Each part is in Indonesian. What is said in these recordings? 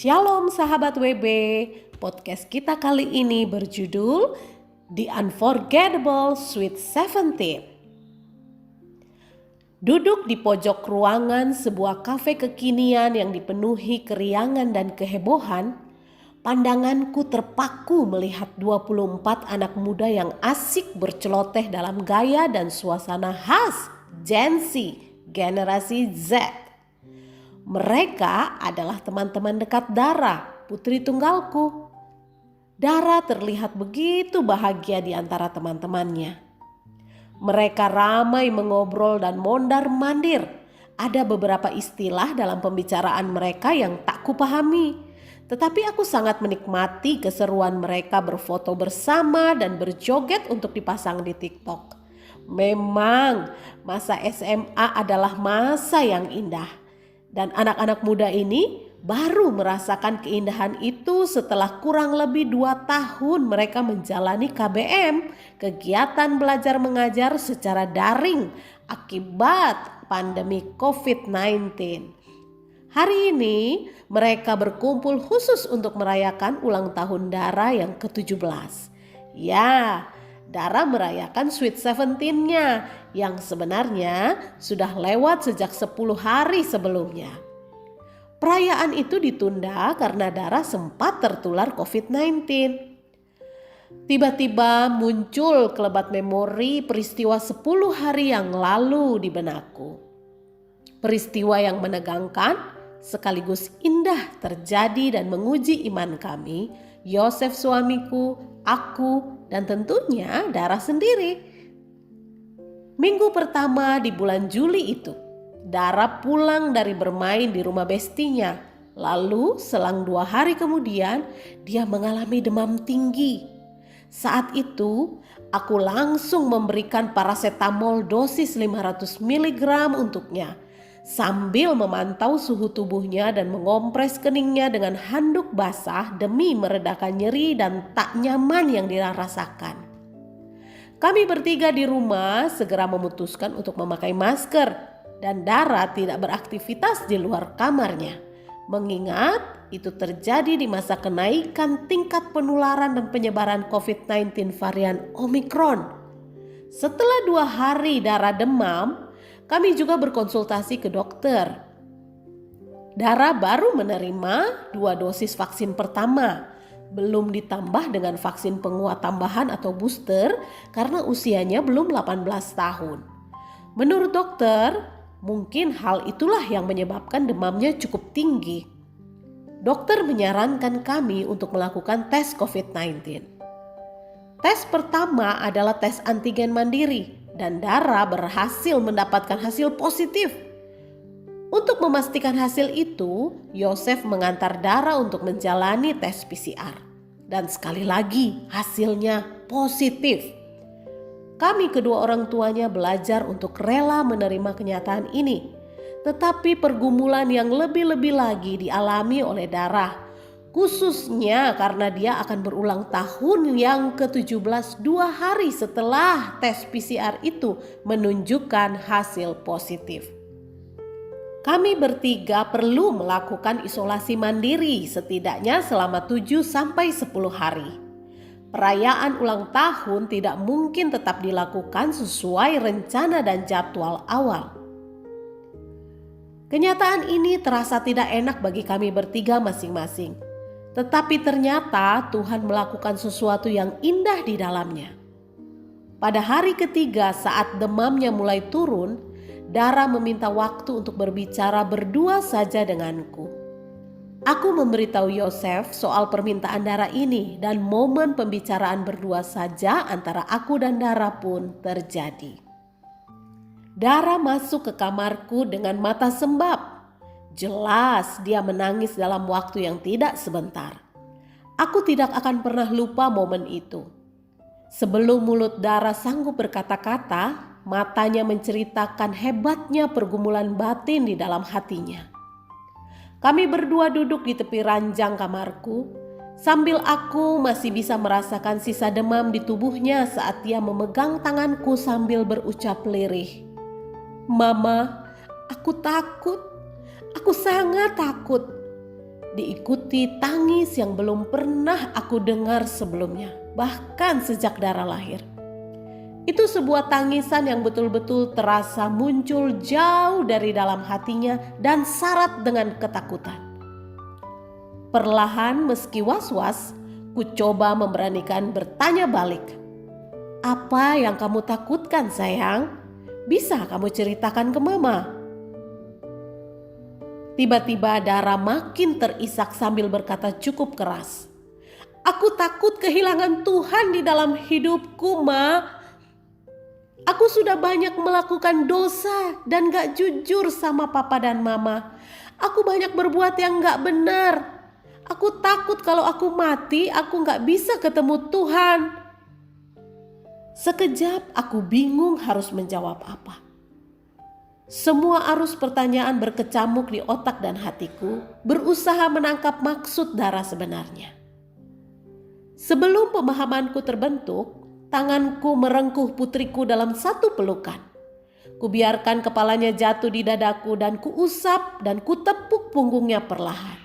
Shalom sahabat WB, podcast kita kali ini berjudul The Unforgettable Sweet 17. Duduk di pojok ruangan sebuah kafe kekinian yang dipenuhi keriangan dan kehebohan, pandanganku terpaku melihat 24 anak muda yang asik berceloteh dalam gaya dan suasana khas Gen Z, generasi Z. Mereka adalah teman-teman dekat Dara, putri tunggalku. Dara terlihat begitu bahagia di antara teman-temannya. Mereka ramai mengobrol dan mondar-mandir. Ada beberapa istilah dalam pembicaraan mereka yang tak kupahami. Tetapi aku sangat menikmati keseruan mereka berfoto bersama dan berjoget untuk dipasang di TikTok. Memang masa SMA adalah masa yang indah. Dan anak-anak muda ini baru merasakan keindahan itu setelah kurang lebih 2 tahun mereka menjalani KBM, kegiatan belajar mengajar secara daring akibat pandemi COVID-19. Hari ini mereka berkumpul khusus untuk merayakan ulang tahun Dara yang ke-17. Ya, Dara merayakan Sweet 17-nya yang sebenarnya sudah lewat sejak 10 hari sebelumnya. Perayaan itu ditunda karena Dara sempat tertular COVID-19. Tiba-tiba muncul kelebat memori peristiwa 10 hari yang lalu di benakku. Peristiwa yang menegangkan sekaligus indah terjadi dan menguji iman kami, Yosef suamiku, aku, dan tentunya Dara sendiri. Minggu pertama di bulan Juli itu, Dara pulang dari bermain di rumah bestinya. Lalu selang 2 hari kemudian dia mengalami demam tinggi. Saat itu aku langsung memberikan paracetamol dosis 500 mg untuknya. Sambil memantau suhu tubuhnya dan mengompres keningnya dengan handuk basah demi meredakan nyeri dan tak nyaman yang dia rasakan. Kami bertiga di rumah segera memutuskan untuk memakai masker dan Dara tidak beraktivitas di luar kamarnya. Mengingat itu terjadi di masa kenaikan tingkat penularan dan penyebaran COVID-19 varian Omicron. Setelah 2 hari Dara demam, kami juga berkonsultasi ke dokter. Dara baru menerima 2 dosis vaksin pertama, belum ditambah dengan vaksin penguat tambahan atau booster karena usianya belum 18 tahun. Menurut dokter, mungkin hal itulah yang menyebabkan demamnya cukup tinggi. Dokter menyarankan kami untuk melakukan tes COVID-19. Tes pertama adalah tes antigen mandiri dan Dara berhasil mendapatkan hasil positif. Untuk memastikan hasil itu, Yosef mengantar Dara untuk menjalani tes PCR. Dan sekali lagi hasilnya positif. Kami kedua orang tuanya belajar untuk rela menerima kenyataan ini. Tetapi pergumulan yang lebih-lebih lagi dialami oleh Dara. Khususnya karena dia akan berulang tahun yang ke-17 2 hari setelah tes PCR itu menunjukkan hasil positif. Kami bertiga perlu melakukan isolasi mandiri setidaknya selama 7-10 hari. Perayaan ulang tahun tidak mungkin tetap dilakukan sesuai rencana dan jadwal awal. Kenyataan ini terasa tidak enak bagi kami bertiga masing-masing. Tetapi ternyata Tuhan melakukan sesuatu yang indah di dalamnya. Pada hari ketiga saat demamnya mulai turun, Dara meminta waktu untuk berbicara berdua saja denganku. Aku memberitahu Yosef soal permintaan Dara ini dan momen pembicaraan berdua saja antara aku dan Dara pun terjadi. Dara masuk ke kamarku dengan mata sembab. Jelas dia menangis dalam waktu yang tidak sebentar. Aku tidak akan pernah lupa momen itu. Sebelum mulut Dara sanggup berkata-kata, matanya menceritakan hebatnya pergumulan batin di dalam hatinya. Kami berdua duduk di tepi ranjang kamarku, sambil aku masih bisa merasakan sisa demam di tubuhnya saat dia memegang tanganku sambil berucap lirih. "Mama, aku takut. Aku sangat takut." diikuti tangis yang belum pernah aku dengar sebelumnya, bahkan sejak Dara lahir. Itu sebuah tangisan yang betul-betul terasa muncul jauh dari dalam hatinya dan syarat dengan ketakutan. Perlahan meski was-was, ku coba memberanikan bertanya balik. "Apa yang kamu takutkan, sayang? Bisa kamu ceritakan ke mama?" Tiba-tiba Dara makin terisak sambil berkata cukup keras. "Aku takut kehilangan Tuhan di dalam hidupku, Ma. Aku sudah banyak melakukan dosa dan gak jujur sama papa dan mama. Aku banyak berbuat yang gak benar. Aku takut kalau aku mati, aku gak bisa ketemu Tuhan." Sekejap aku bingung harus menjawab apa. Semua arus pertanyaan berkecamuk di otak dan hatiku, berusaha menangkap maksud Dara sebenarnya. Sebelum pemahamanku terbentuk, tanganku merengkuh putriku dalam satu pelukan. Kubiarkan kepalanya jatuh di dadaku dan kuusap dan kutepuk punggungnya perlahan.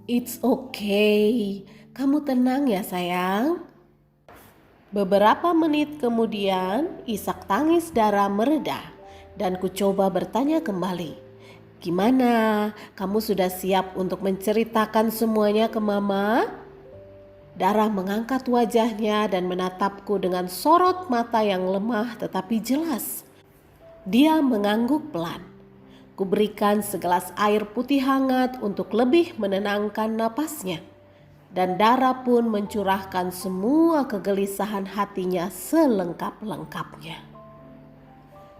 "It's okay, kamu tenang ya sayang." Beberapa menit kemudian isak tangis Dara mereda dan ku coba bertanya kembali. "Gimana? Kamu sudah siap untuk menceritakan semuanya ke mama?" Dara mengangkat wajahnya dan menatapku dengan sorot mata yang lemah tetapi jelas. Dia mengangguk pelan. Kuberikan segelas air putih hangat untuk lebih menenangkan napasnya. Dan Dara pun mencurahkan semua kegelisahan hatinya selengkap-lengkapnya.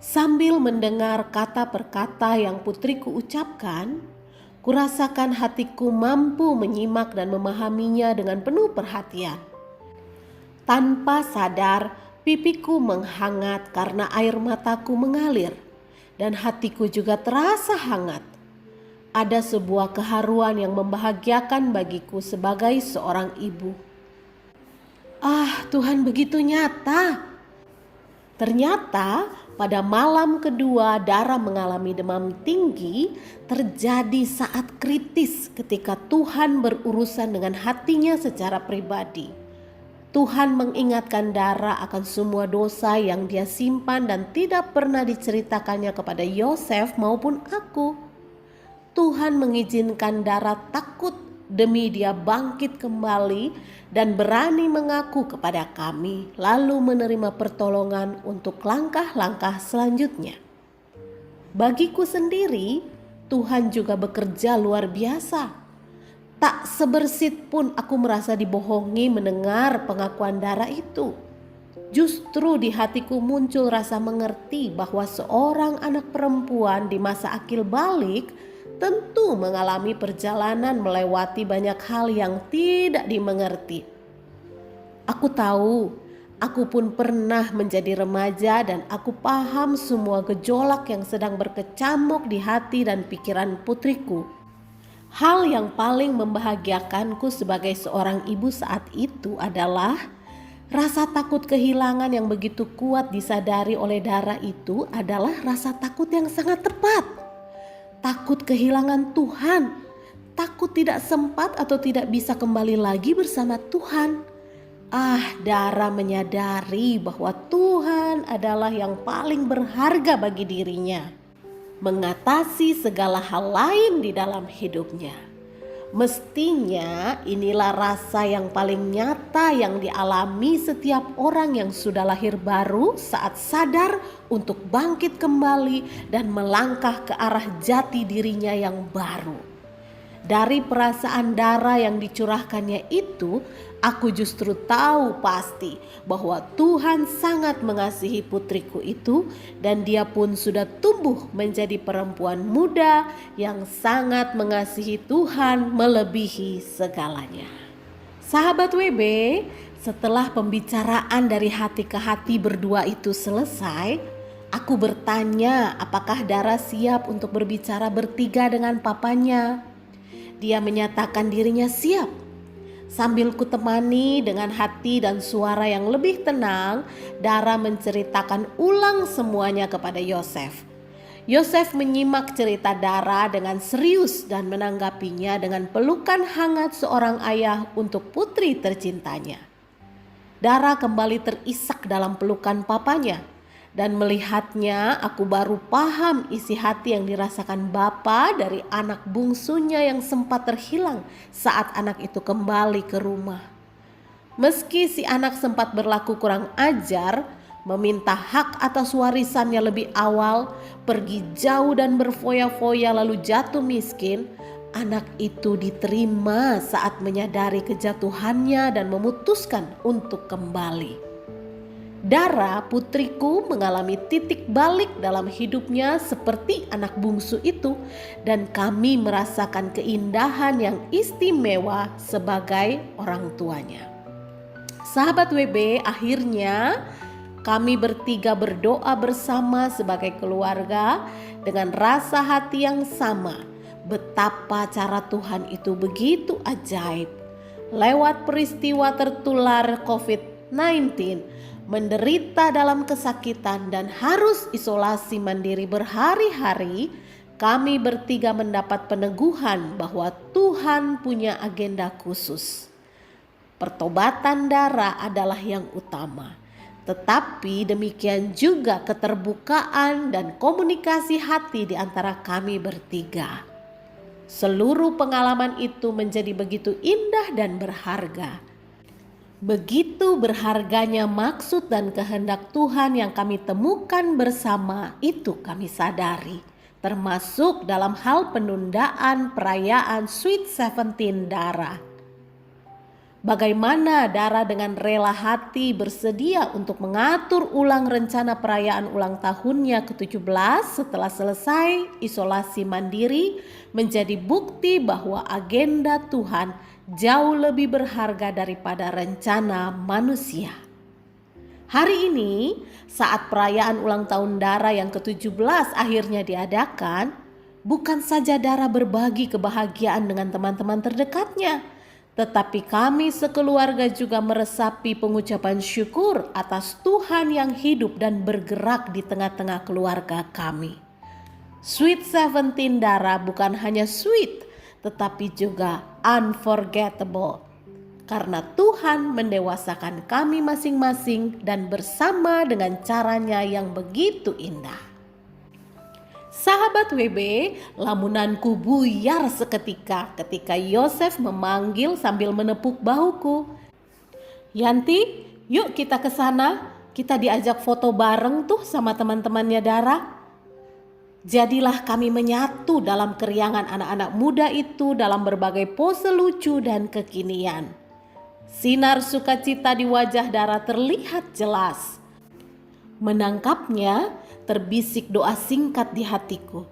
Sambil mendengar kata per kata yang putriku ucapkan, kurasakan hatiku mampu menyimak dan memahaminya dengan penuh perhatian. Tanpa sadar, pipiku menghangat karena air mataku mengalir dan hatiku juga terasa hangat. Ada sebuah keharuan yang membahagiakan bagiku sebagai seorang ibu. Tuhan begitu nyata. Ternyata pada malam kedua Dara mengalami demam tinggi terjadi saat kritis ketika Tuhan berurusan dengan hatinya secara pribadi. Tuhan mengingatkan Dara akan semua dosa yang dia simpan dan tidak pernah diceritakannya kepada Yosef maupun aku. Tuhan mengizinkan Dara takut demi dia bangkit kembali dan berani mengaku kepada kami, lalu menerima pertolongan untuk langkah-langkah selanjutnya. Bagiku sendiri, Tuhan juga bekerja luar biasa. Tak sebersit pun aku merasa dibohongi mendengar pengakuan Dara itu. Justru di hatiku muncul rasa mengerti bahwa seorang anak perempuan di masa akil balik tentu mengalami perjalanan melewati banyak hal yang tidak dimengerti. Aku tahu, aku pun pernah menjadi remaja dan aku paham semua gejolak yang sedang berkecamuk di hati dan pikiran putriku. Hal yang paling membahagiakanku sebagai seorang ibu saat itu adalah rasa takut kehilangan yang begitu kuat disadari oleh Dara itu adalah rasa takut yang sangat tepat. Takut kehilangan Tuhan, takut tidak sempat atau tidak bisa kembali lagi bersama Tuhan. Dara menyadari bahwa Tuhan adalah yang paling berharga bagi dirinya, mengatasi segala hal lain di dalam hidupnya. Mestinya inilah rasa yang paling nyata yang dialami setiap orang yang sudah lahir baru saat sadar untuk bangkit kembali dan melangkah ke arah jati dirinya yang baru. Dari perasaan Dara yang dicurahkannya itu, aku justru tahu pasti bahwa Tuhan sangat mengasihi putriku itu dan dia pun sudah tumbuh menjadi perempuan muda yang sangat mengasihi Tuhan melebihi segalanya. Sahabat WB, setelah pembicaraan dari hati ke hati berdua itu selesai, aku bertanya apakah Dara siap untuk berbicara bertiga dengan papanya. Dia menyatakan dirinya siap. Sambil kutemani dengan hati dan suara yang lebih tenang, Dara menceritakan ulang semuanya kepada Yosef. Yosef menyimak cerita Dara dengan serius dan menanggapinya dengan pelukan hangat seorang ayah untuk putri tercintanya. Dara kembali terisak dalam pelukan papanya, dan melihatnya aku baru paham isi hati yang dirasakan bapa dari anak bungsunya yang sempat terhilang saat anak itu kembali ke rumah. Meski si anak sempat berlaku kurang ajar, meminta hak atas warisannya lebih awal, pergi jauh dan berfoya-foya lalu jatuh miskin, anak itu diterima saat menyadari kejatuhannya dan memutuskan untuk kembali. Dara, putriku, mengalami titik balik dalam hidupnya seperti anak bungsu itu, dan kami merasakan keindahan yang istimewa sebagai orang tuanya. Sahabat WB, akhirnya kami bertiga berdoa bersama sebagai keluarga dengan rasa hati yang sama. Betapa cara Tuhan itu begitu ajaib. Lewat peristiwa tertular COVID-19, menderita dalam kesakitan dan harus isolasi mandiri berhari-hari, kami bertiga mendapat peneguhan bahwa Tuhan punya agenda khusus. Pertobatan Dara adalah yang utama. Tetapi demikian juga keterbukaan dan komunikasi hati di antara kami bertiga. Seluruh pengalaman itu menjadi begitu indah dan berharga. Begitu berharganya maksud dan kehendak Tuhan yang kami temukan bersama, itu kami sadari. Termasuk dalam hal penundaan perayaan Sweet 17 Dara. Bagaimana Dara dengan rela hati bersedia untuk mengatur ulang rencana perayaan ulang tahunnya ke-17 setelah selesai isolasi mandiri, menjadi bukti bahwa agenda Tuhan jauh lebih berharga daripada rencana manusia. Hari ini, saat perayaan ulang tahun Dara yang ke-17 akhirnya diadakan, bukan saja Dara berbagi kebahagiaan dengan teman-teman terdekatnya, tetapi kami sekeluarga juga meresapi pengucapan syukur atas Tuhan yang hidup dan bergerak di tengah-tengah keluarga kami. Sweet 17 Dara bukan hanya sweet, tetapi juga unforgettable. Karena Tuhan mendewasakan kami masing-masing dan bersama dengan caranya yang begitu indah. Sahabat WB, lamunanku buyar seketika ketika Yosef memanggil sambil menepuk bahuku. Yanti, yuk kita ke sana. Kita diajak foto bareng tuh sama teman-temannya Dara. Jadilah kami menyatu dalam keriangan anak-anak muda itu dalam berbagai pose lucu dan kekinian. Sinar sukacita di wajah Dara terlihat jelas. Menangkapnya, terbisik doa singkat di hatiku.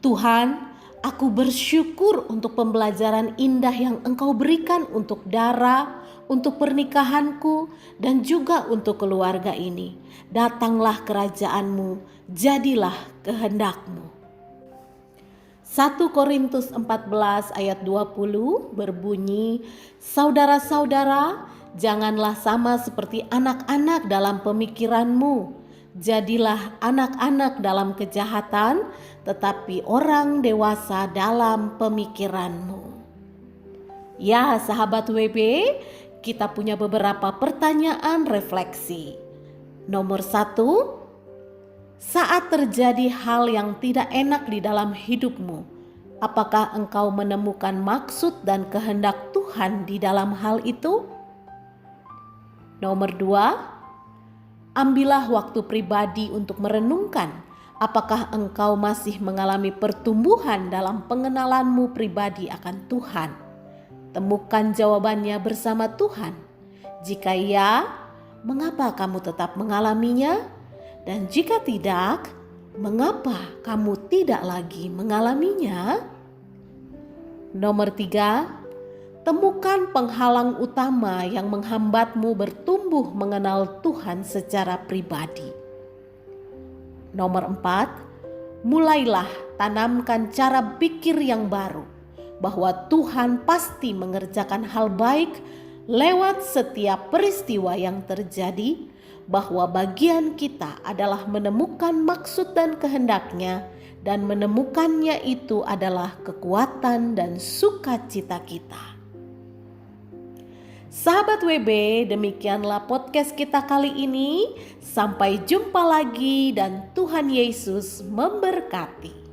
Tuhan, aku bersyukur untuk pembelajaran indah yang Engkau berikan untuk Dara, untuk pernikahanku, dan juga untuk keluarga ini. Datanglah kerajaan-Mu, jadilah kehendak-Mu. 1 Korintus 14 ayat 20 berbunyi, saudara-saudara, janganlah sama seperti anak-anak dalam pemikiranmu. Jadilah anak-anak dalam kejahatan, tetapi orang dewasa dalam pemikiranmu. Ya, sahabat WB, kita punya beberapa pertanyaan refleksi. Nomor 1, saat terjadi hal yang tidak enak di dalam hidupmu, apakah engkau menemukan maksud dan kehendak Tuhan di dalam hal itu? Nomor 2, ambillah waktu pribadi untuk merenungkan apakah engkau masih mengalami pertumbuhan dalam pengenalanmu pribadi akan Tuhan. Temukan jawabannya bersama Tuhan. Jika ya, mengapa kamu tetap mengalaminya? Dan jika tidak, mengapa kamu tidak lagi mengalaminya? Nomor 3, temukan penghalang utama yang menghambatmu bertumbuh mengenal Tuhan secara pribadi. Nomor 4, mulailah tanamkan cara pikir yang baru, bahwa Tuhan pasti mengerjakan hal baik lewat setiap peristiwa yang terjadi, bahwa bagian kita adalah menemukan maksud dan kehendak-Nya dan menemukannya itu adalah kekuatan dan sukacita kita. Sahabat WB, demikianlah podcast kita kali ini. Sampai jumpa lagi dan Tuhan Yesus memberkati.